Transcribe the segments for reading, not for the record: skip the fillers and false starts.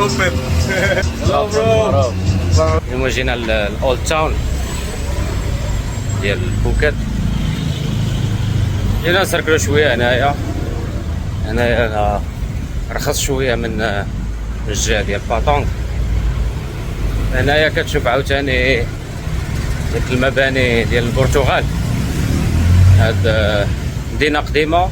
open. Hello bro. اليوم جينا الاولد تاون ديال بوكيت. جينا نسركلو شويه هنايا رخص شويه من الجهه ديال باتونك. هنايا كتشوف عاوتاني ديك المباني ديال البرتغال. هاد مدينه قديمه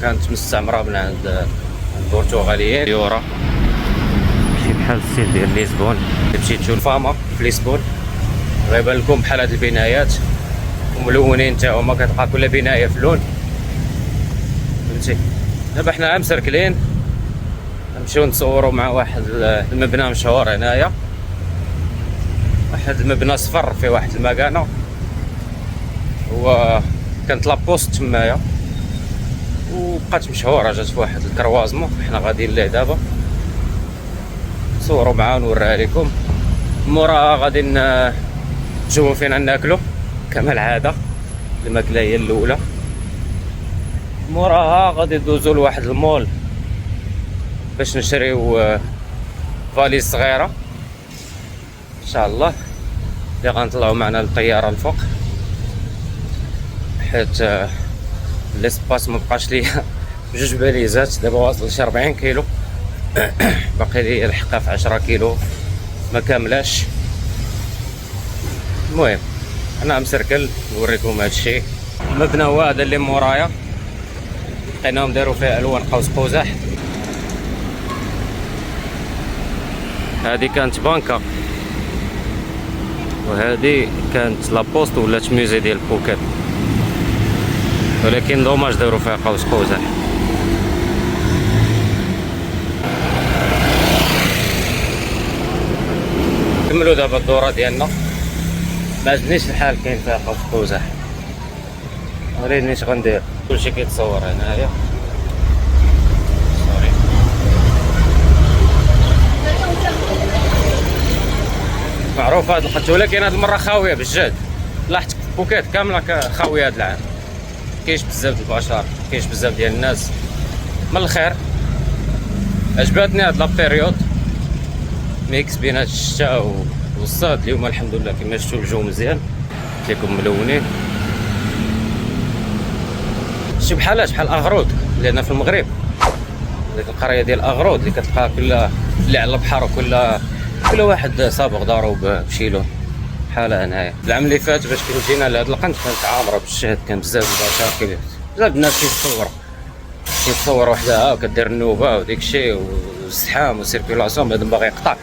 كانت مستعمره من عند البرتغاليين. يورا شي بحال السيل ديال لشبون، مشيتو لفاما في لشبون غيبان لكم بحال هاد البنايات وملونين حتى هما، كتلقى كل بنايه في لون، فهمتي. دابا حنا مسركلين نمشيو نتصوروا مع واحد المبنى مشهور هنايا، واحد المبنى صفر فيه واحد المكانه، هو كانت لابوست تمايا وبقات مشهوره، جات في واحد الكروازمون. حنا غاديين ليه دابا نصوروا معاه ونوريها لكم. موراها غادي نشوفوا فين ناكلو كما العاده، الماكله هي الاولى. موراها غادي ندوزو لواحد المول باش نشريو فاليز صغيره ان شاء الله اللي غنطلعوا معنا للطياره الفوق، حيت ليسباس مبقاش ليا بجوج باليزات. دابا واصل شي 40 كيلو، باقي لي الحقها في 10 كيلو ما كاملاش. المهم انا مسركل نوريكم هادشي. المبنى هو هذا اللي مورايا، لقيناهم داروا فيه الوان قوس قزح. هذه كانت بانكا وهذه كانت لابوست ولات ميوزي ديال بوكيت، ولكن دوماج داروا فيها قوس قزح. كملوا دابا الدوره ديالنا. ما عجبنيش الحال كاين فيها قوس قزح، وريني اش غندير. كلشي كيتصور هنايا. سوري. معروف هاد الخط، ولكن هاد المره خاويه بالجد. لاحظت بوكيت كامله خاويه هاد العام، كاينش بزاف د البشر، كاينش بزاف ديال الناس. من الخير عجباتني هاد لابيريود ميكس بين هاد الشتاء والصاد. اليوم الحمد لله كما شفتوا الجو مزيان، لكم ملونين. شي بحال اغرود لان في المغرب ديك القريه ديال اغرود اللي كتلقى كل اللي على البحر وكل واحد صابغ دارو بشي لون. بحال هنايا العام اللي فات باش جينا لهاد القنت كانت عامره بالشهد، كان بزاف البشر، بزاف الناس كيتصور وحدها وكدير النوبه وديك الشيء والزحام والسيركيلاسيون. بعد باغي يقطع.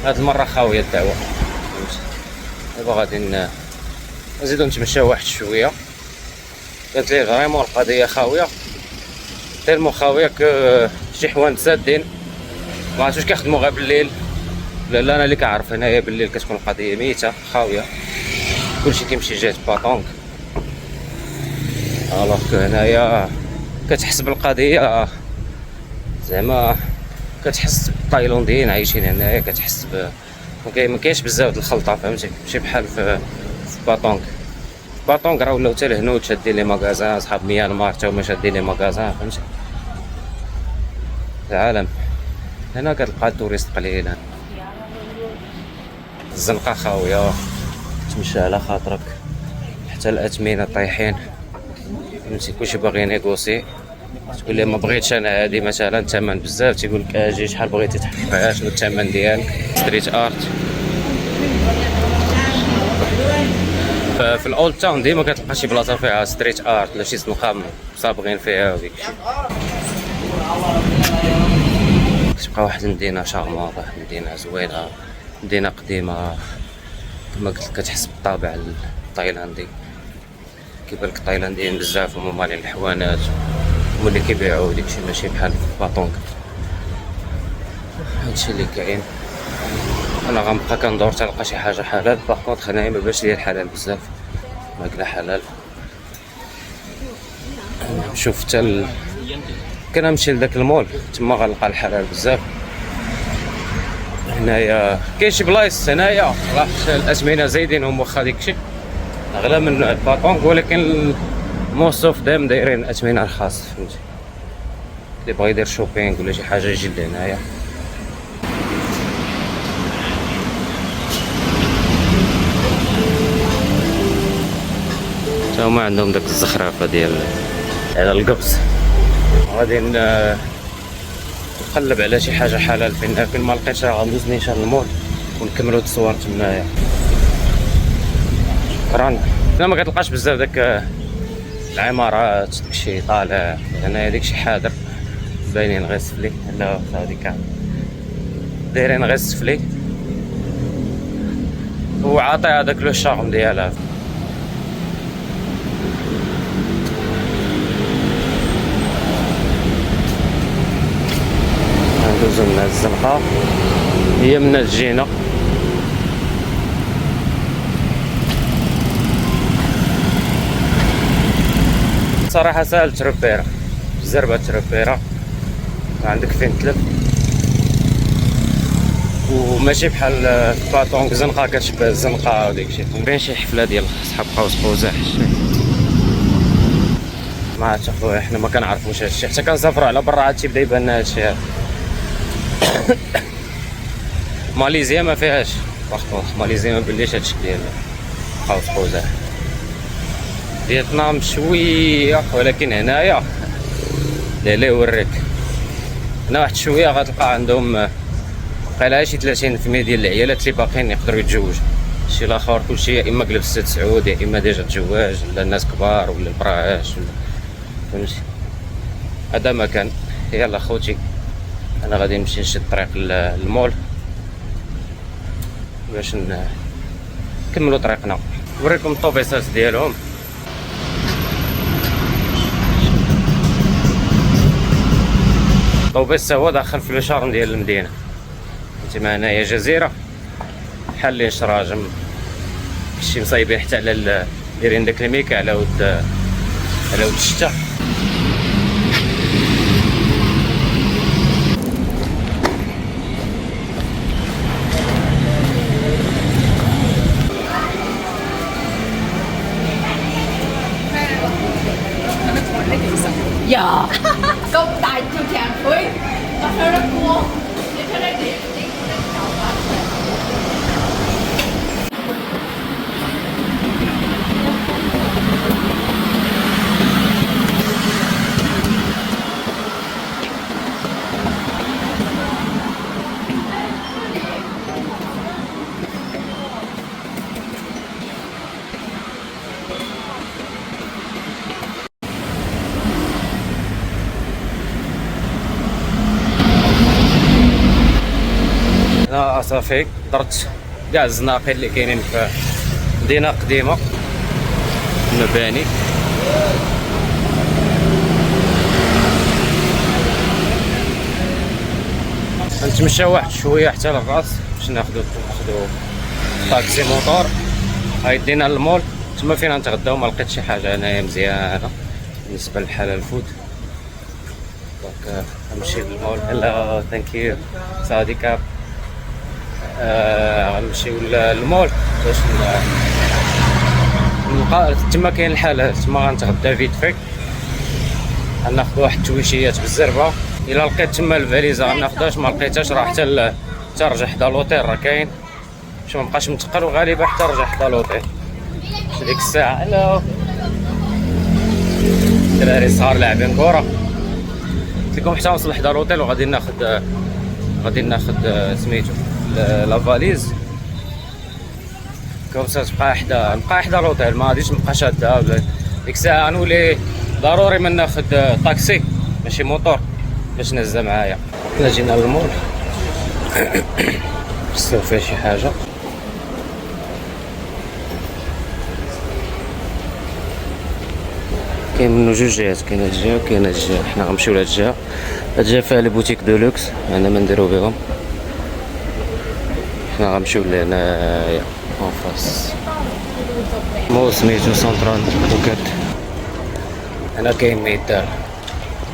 هاد المره خاويه الدعوه. دابا غادي نزيدو نتمشاو واحد شويه. كانت لي فريمون القضيه خاويه، تيلمو خاويه شي حوانت سادين، ما عرفتش كيخدموا غير بالليل. لا انا اللي كنعرف هنايا بالليل كتكون القضيه ميته خاويه، كلشي كيمشي جهه باتونك. الوغ هنايا كتحس بالقضيه، زعما كتحس بالتايلانديين عايشين هنايا، كتحس ما كاينش بزاف د الخلطه، فهمتي. ماشي بحال في باتونك. باتونك راه ولاو حتى الهنود شادين لي ماغازان، صحاب ميانمار حتى هما شادين لي ماغازان، فهمتي. العالم هنا كتلقى التوريست قليل. الزنقه خاويه، تمشى على خاطرك، حتى الاثمنه طايحين، فهمتي. كلشي باغي نيغوسي، تقول لي ما بغيتش انا هادي مثلا الثمن بزاف، تيقول لك اجي شحال بغيتي تحققها، شنو الثمن ديالك. ستريت ارت في الاولد تاون ديما كتلقى شي بلاصه فيها ستريت ارت ولا شي زنقه صابغين فيها وديك الشيء. كتبقى واحد المدينه شارمونط، واحد المدينه زوينه، مدينه قديمه كما قلت لك، كتحس بالطابع التايلاندي. كيبان لك التايلانديين بزاف هما مالين الحوانات، هما اللي كيبيعوا داكشي، ماشي بحال في باتونك. هادشي اللي كاين. انا غنبقى كندور تلقى شي حاجه حلال. باغ هنايا ما باش ليا الحلال بزاف، ماكله حلال. نشوف حتى كنمشي لذاك المول تما غنلقى الحلال بزاف. هنايا كاين شي بلايص هنايا لاحظت الاسمنه زايدينهم، واخا داكشي اغلى من باتونك، ولكن موست اوف ديم دايرين اثمنه رخاص، فهمتي. اللي بغا يدير شوبينغ ولا شي حاجه يجي لهنايا. هما عندهم داك الزخرفه ديال على القبص. غادي نقلب على شي حاجه حلال فين ما لقيتش راه غندوز نيشان المول ونكملوا التصوير تمايا. شكرا. لا ما كتلقاش بزاف داك العمارات داكشي طالع هنايا، داكشي حاضر باينين غير السفلي. لا هذيك دايرين غير السفلي وعاطي هذاك لو شارم ديالها. ندوزو من الزنقة، هي من تجينا صراحة ساهل تربيرة، الزربة تربيرة عندك فين تلف، وماشي بحال باطونك زنقة كتشبه الزنقة وديكشي. بين شي حفلة ديال صحاب قوس قزح ما عرفتش اخويا، حنا ما كنعرفوش هادشي، حتى كنسافرو على برا عاد تيبدا يبان لنا هادشي هذا. ماليزيا ما فيهاش، واخا ماليزيا ما بليش هادشي ديال قوس قزح. فيتنام شويه، ولكن هنايا لا يوريك هنا واحد شويه غتلقى عندهم قال شي 30% ديال العيالات اللي باقيين يقدروا يتزوجوا. الشيء الاخر كلشي يا اما جلب 6 سعود يا اما ديجا تزواج، ولا الناس كبار ولا البراعاش ولا فهمتي. هذا مكان. يلا خوتي انا غادي نمشي نشد طريق المول باش نكملوا طريقنا. نوريكم الطوبيسات ديالهم. الطوبيس هو داخل في الشارم ديال المدينه. كما هنايا جزيره بحال لي شراجم شي مصايبين حتى على دايرين داك الميكا على ود الشتا. Dạ Công tài chưa chàng quý Có sao rất cua Để cho đây điểm انا صافي درت كاع الزناقي اللي كاينين في مدينه قديمه المباني. نتمشى واحد شويه حتى للراس باش ناخدو طاكسي موطور غايدينا للمول. تما فين نتغداو ما لقيت شي حاجه هنايا مزيانه بالنسبه للحلال الفود. دونك غنمشي للمول. هلا ثانك يو صاديكا. غنمشيو للمول باش نلقى تما كاين الحلال. تما غنتغدى فيت فيك، غناخد واحد التويشيات بالزربه. الا لقيت تما الفاليزه غناخدهاش، ما لقيتهاش راه حتى رجع حدا لوطيل راه كاين باش ما نبقاش متقل، وغالبا حتى رجع حدا لوطيل في ديك الساعه. هلا الدراري صغار لاعبين كره. قلت لكم حتى نوصل حدا لوطيل وغادي ناخد سميتو لا فاليز كومسا نبقى حدا لوطيل. ما غاديش نبقى شادها ديك الساعه. نولي ضروري من ناخد طاكسي ماشي موطور باش نهزها معايا. كنا جينا للمول نشترو فيه شي حاجه. كاين منو جوج جهات، كاينه الجهه وكاينه الجهه. حنا غنمشيو لهاد الجهه. هاد الجهه فيها لي بوتيك دو لوكس، انا ما نديرو بهم. حنا غنمشيو لهنايا اون فاس مول سميتو سونترال بوكات. هنا كاين ميدان،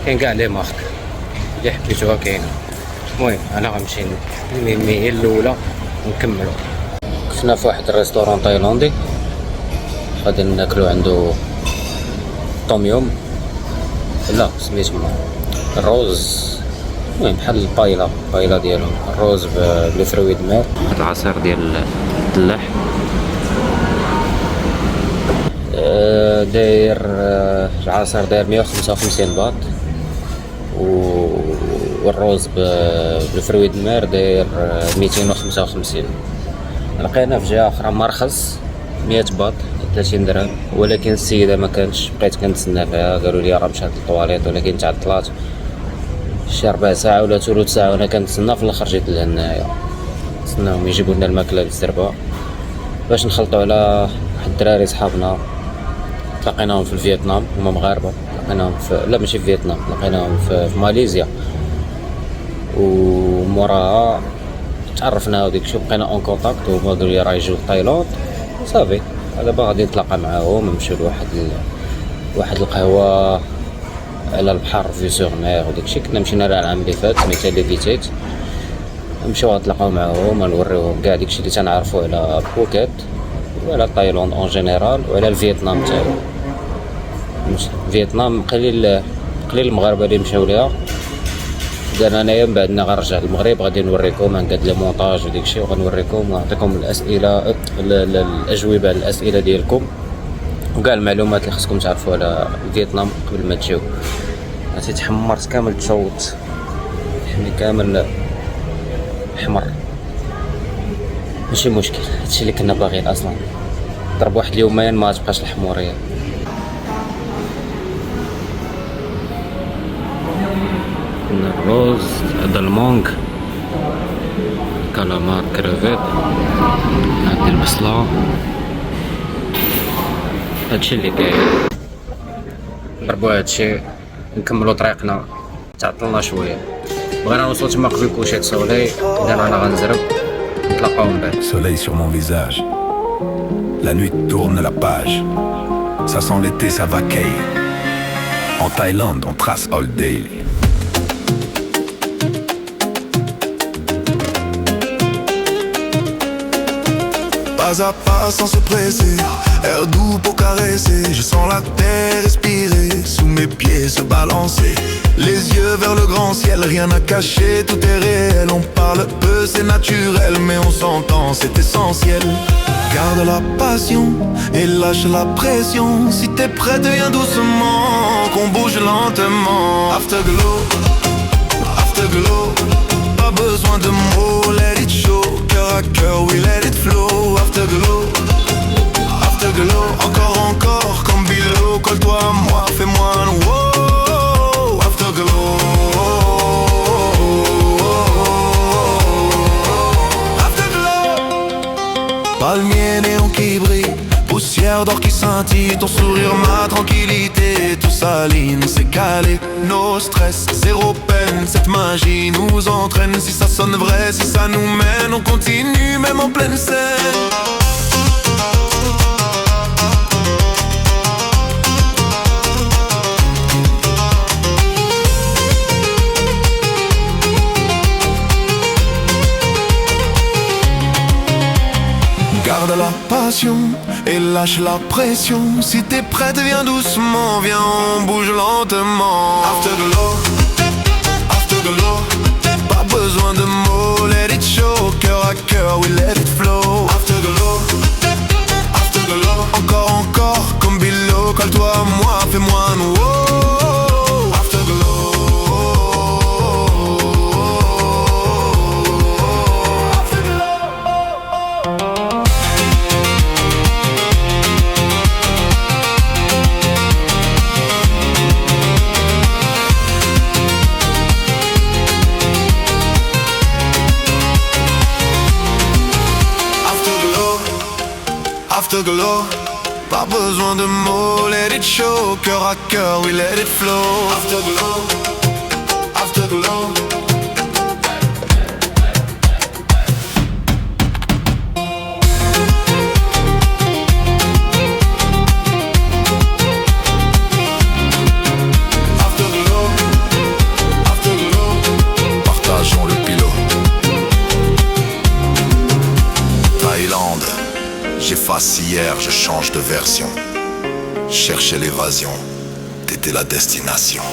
كاين كاع لي مارك اللي حبيتوها كاينه. المهم انا غنمشي الميمي الاولى ونكملو. كنا في واحد الريستورون تايلاندي غادي ناكلو عنده طوميوم لا سميتو الروز، المهم بحال البايلا ديالهم الروز بلي فروي دمار. واحد العصير ديال الدلاح. داير العصير داير 155 باط، والروز بالفروي دمار داير 255. لقينا في جهة أخرى مرخص 100 باط 30 درهم، ولكن السيدة ما كانتش، بقيت كنتسنى فيها، قالوا لي راه مشات للطواليط، ولكن تعطلات شي ربع ساعة ولا ثلث ساعة وانا كنتسنى. في الاخر جيت لهنايا تسناهم يجيبوا لنا الماكلة بالزربة باش نخلطوا على واحد الدراري صحابنا لقيناهم في فيتنام، هما مغاربة، لقيناهم لا ماشي في فيتنام، لقيناهم في ماليزيا، وموراها تعرفنا وديك شو بقينا اون كونتاكت، وهما قالوا لي راه يجيو لتايلاند صافي. دابا غادي نتلاقى معاهم، نمشيو لواحد القهوة على البحر في سور مير وداكشي. كنا مشينا لها العام اللي فات سميتها لي فيتيت، نمشيو نتلاقاو معاهم نوريوهم كاع داكشي اللي تنعرفو على بوكيت وعلى تايلاند اون جينيرال وعلى الفيتنام تاعو. فيتنام قليل المغاربه اللي مشاو ليها. قالنا انايا من بعدنا غنرجع للمغرب غادي نوريكم غنقاد لي مونتاج وداكشي، وغنوريكم ونعطيكم الاسئله الاجوبه على الاسئله ديالكم وكاع المعلومات اللي خصكم تعرفوا على فيتنام قبل ما تجيو. عرفتي تحمرت كامل، تشوط يعني كامل احمر، ماشي مشكل، هادشي اللي كنا باغيين اصلا. ضرب واحد اليومين ما تبقاش الحموريه. عندنا الروز، هذا المونغ، كالامار، كرافيت، هادي البصله، هادشي اللي كاين. ضربوا هادشي نكملوا طريقنا، تعطلنا شويه، بغينا نوصلوا تما قبل كوشي سولي، اذا انا غنزرب نتلاقاو من بعد. Soleil sur mon visage, la nuit tourne la page, ça sent l'été, ça va caille. En Thaïlande, on trace all daily. Pas à pas sans se presser, air doux pour caresser. Je sens la terre respirer, sous mes pieds se balancer. Les yeux vers le grand ciel, rien à cacher, tout est réel. On parle peu, c'est naturel, mais on s'entend, c'est essentiel. Garde la passion et lâche la pression. Si t'es prête, viens doucement, qu'on bouge lentement. Afterglow, afterglow, pas besoin de mots, let it show. Cœur à cœur, we let it flow. Afterglow, afterglow, encore, comme Bilo. Colle-toi à moi, fais-moi un wow. Afterglow, afterglow. Palmier, néon qui brille, poussière d'or qui scintille. Ton sourire, ma tranquillité, tout s'aligne, c'est calé. No stress, zéro peine, cette magie nous entraîne. Si ça sonne vrai, si ça nous mène, on continue même en pleine scène. Garde la passion et lâche la pression. Si t'es prête, viens doucement, viens, on bouge lentement. Afterglow, afterglow, pas besoin de mots, let it show. Cœur à cœur, we let it flow. Afterglow, afterglow, encore, comme Bilo. Colle-toi à moi, fais-moi un wow. Afterglow. Afterglow, pas besoin de mots, let it show. Cœur à cœur, we let it flow. Afterglow, afterglow. Afterglow, afterglow. Partageons le pilote. Thaïlande. J'efface hier, je change de version. Chercher l'évasion, t'étais la destination.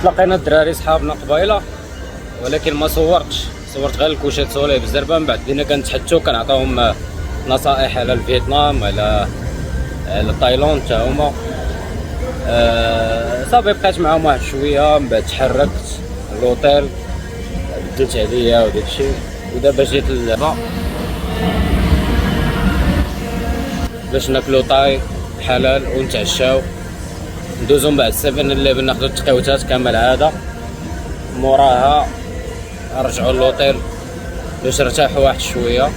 تلاقينا الدراري صحابنا قبيله، ولكن ما صورتش، صورت غير الكوشات سولي بالزربه. من بعد بدينا كنتحدثوا كنعطيوهم نصائح على الفيتنام، على تايلاند حتى هما. صافي بقيت معاهم واحد شويه، من بعد تحركت لوطيل، بدلت عليا وداكشي، ودابا جيت للعبه باش ناكلو طاي حلال ونتعشاو، ندوزو من بعد 7 الليل ناخدو التقاوتات كما العاده، موراها نرجعو للوطيل باش نرتاحو واحد شويه.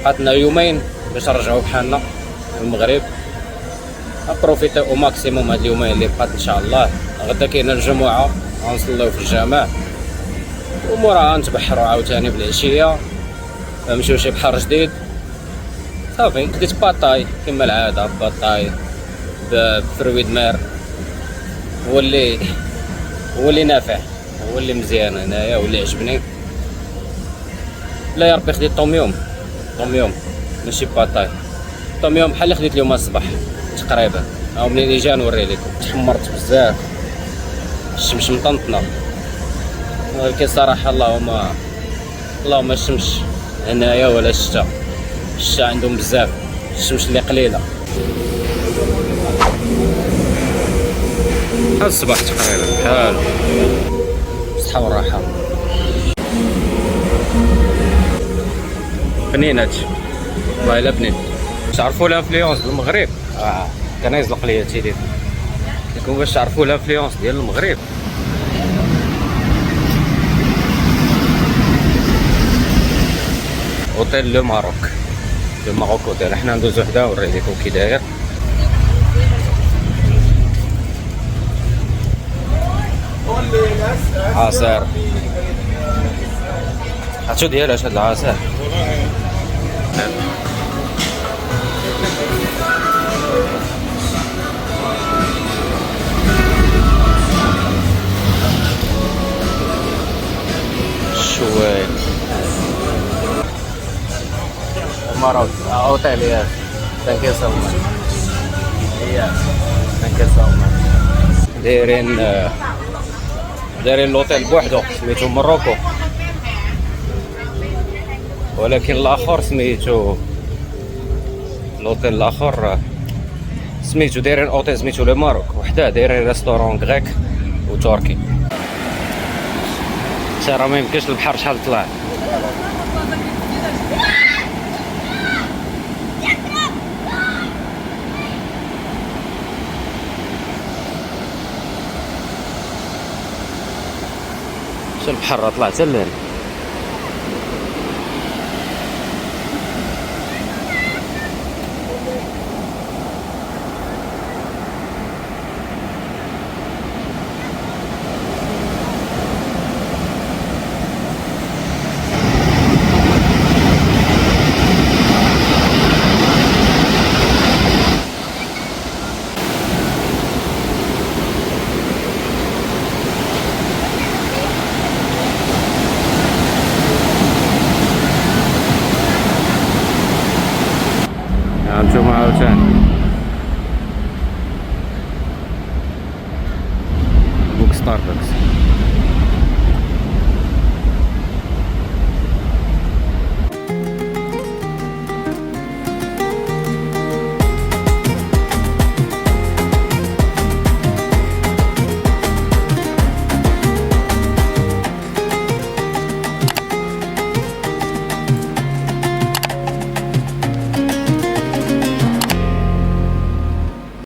بقاتنا يومين باش نرجعو بحالنا المغرب، نبروفيتي او ماكسيموم هاد اليومين اللي بقات ان شاء الله. غدا كاينه الجمعه غنصليو في الجامع، وموراها نتبحروا عاوتاني بالعشيه، نمشيو شي بحر جديد. صافي خديت باطاي كما العاده، باطاي بفرويد مار، هو اللي نافع، هو اللي مزيان هنايا واللي عجبني. لا يا ربي خديت طوميوم ماشي باطاي، طوميوم بحال اللي خديت اليوم الصباح تقريبا. ها منين جا نوري لكم، تحمرت بزاف، الشمس مطنطنه، ولكن صراحه اللهم الشمس هنايا ولا الشتا عندهم بزاف، الشمس اللي قليله بحال الصباح تقريبا، بحال الصحه والراحه. بنين هادشي والله الا بنين. تعرفوا الانفلونس ديال المغرب؟ كان يزلق ليا التيليفون، لكم باش تعرفوا الانفلونس ديال المغرب. اوتيل لو ماروك اوتيل، حنا ندوزو حدا ونوري لكم كي داير. عصير هاتشو ديال هاد العصير. شوي ماروك اوتيل، يا ثانك يو سو ماتش، يا ثانك يو سو ماتش. دايرين لوطيل بوحدو سميتو مروكو، ولكن الاخر سميتو لوطيل الاخر سميتو دايرين اوتيل سميتو لو ماروك، وحده دايرين ريستورون غريك وتركي. راه ما يمكنش البحر شحال طلع. شو البحر طلع حتى لهنا. نشوفو عاوتاني بوك ستاربكس.